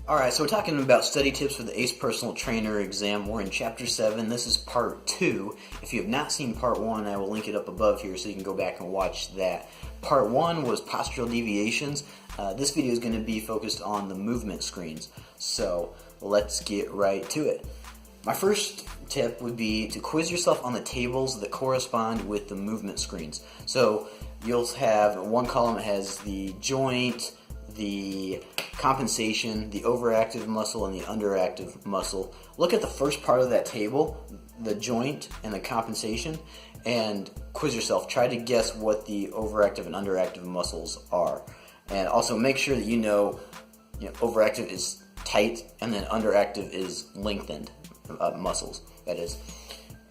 Alright, so we're talking about study tips for the ACE Personal Trainer exam. We're in Chapter 7. This is Part 2. If you have not seen Part 1, I will link it up above here so you can go back and watch that. Part 1 was postural deviations. This video is going to be focused on the movement screens. So let's get right to it. My first tip would be to quiz yourself on the tables that correspond with the movement screens. So you'll have one column that has the joint, the compensation, the overactive muscle, and the underactive muscle. Look at the first part of that table, the joint and the compensation, and quiz yourself. Try to guess what the overactive and underactive muscles are. And also make sure that you know overactive is tight and then underactive is lengthened muscles, that is.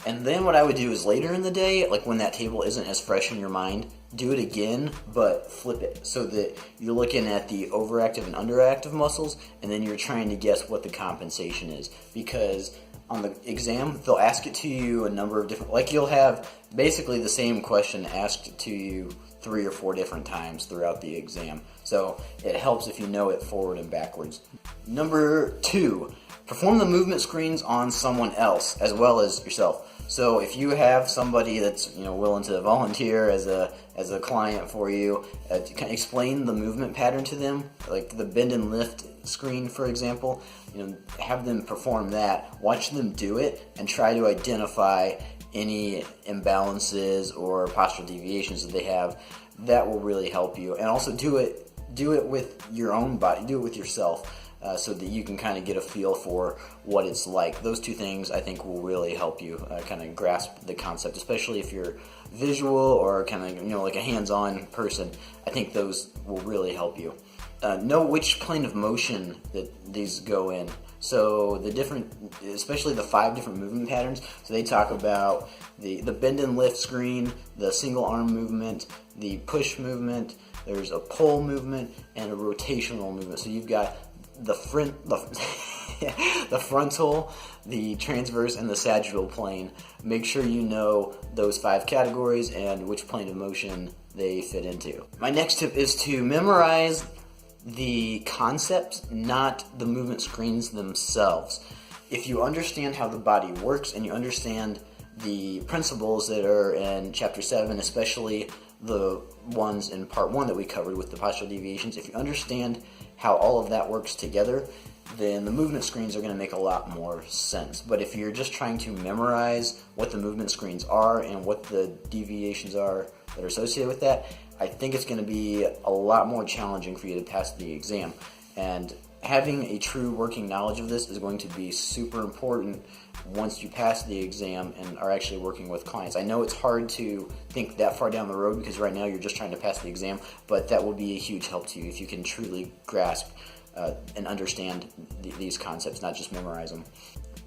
And then what I would do is later in the day, like when that table isn't as fresh in your mind, do it again, but flip it so that you're looking at the overactive and underactive muscles, and then you're trying to guess what the compensation is. Because on the exam, they'll ask it to you a number of different, like you'll have basically the same question asked to you 3 or 4 different times throughout the exam. So it helps if you know it forward and backwards. Number 2, perform the movement screens on someone else as well as yourself. So if you have somebody that's willing to volunteer as a client for you, explain the movement pattern to them, like the bend and lift screen, for example. Have them perform that. Watch them do it and try to identify any imbalances or postural deviations that they have. That will really help you. And also do it with your own body. Do it with yourself. So that you can kind of get a feel for what it's like. Those two things I think will really help you kind of grasp the concept, especially if you're visual or kind of like a hands-on person. I think those will really help you. Know which plane of motion that these go in. So the different, especially the 5 different movement patterns. So they talk about the bend and lift screen, the single arm movement, the push movement. There's a pull movement and a rotational movement. So you've got the frontal, the transverse, and the sagittal plane. Make sure you know those 5 categories and which plane of motion they fit into. My next tip is to memorize the concepts, not the movement screens themselves. If you understand how the body works and you understand the principles that are in Chapter 7, especially the ones in Part 1 that we covered with the postural deviations, if you understand how all of that works together, then the movement screens are going to make a lot more sense. But if you're just trying to memorize what the movement screens are and what the deviations are that are associated with that, I think it's going to be a lot more challenging for you to pass the exam. And having a true working knowledge of this is going to be super important once you pass the exam and are actually working with clients. I know it's hard to think that far down the road because right now you're just trying to pass the exam, but that will be a huge help to you if you can truly grasp and understand these concepts, not just memorize them.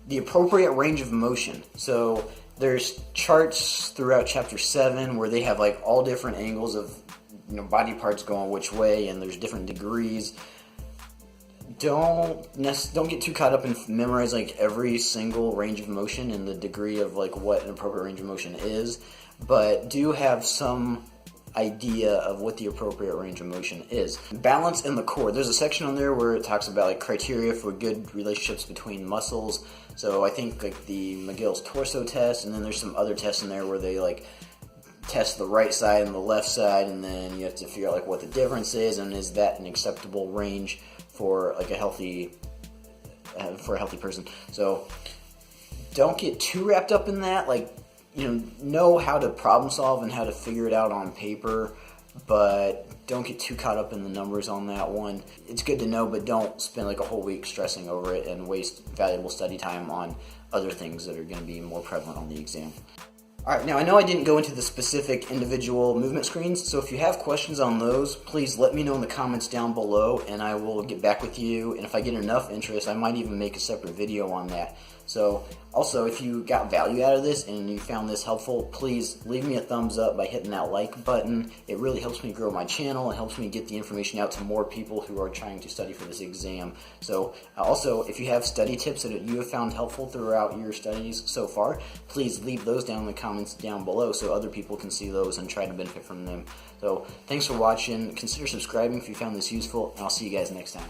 The appropriate range of motion. So there's charts throughout Chapter 7 where they have like all different angles of body parts going which way, and there's different degrees. Don't get too caught up in memorize like every single range of motion and the degree of like what an appropriate range of motion is, but do have some idea of what the appropriate range of motion is. Balance in the core. There's a section on there where it talks about like criteria for good relationships between muscles. So I think like the McGill's torso test, and then there's some other tests in there where they like test the right side and the left side, and then you have to figure out like what the difference is and is that an acceptable range for like a healthy person. So don't get too wrapped up in that. Like know how to problem solve and how to figure it out on paper, but don't get too caught up in the numbers on that one. It's good to know, but don't spend like a whole week stressing over it and waste valuable study time on other things that are going to be more prevalent on the exam. Alright, now I know I didn't go into the specific individual movement screens, so if you have questions on those, please let me know in the comments down below and I will get back with you, and if I get enough interest, I might even make a separate video on that. So, also, if you got value out of this and you found this helpful, please leave me a thumbs up by hitting that like button. It really helps me grow my channel. It helps me get the information out to more people who are trying to study for this exam. So, also, if you have study tips that you have found helpful throughout your studies so far, please leave those down in the comments down below so other people can see those and try to benefit from them. So, thanks for watching. Consider subscribing if you found this useful, and I'll see you guys next time.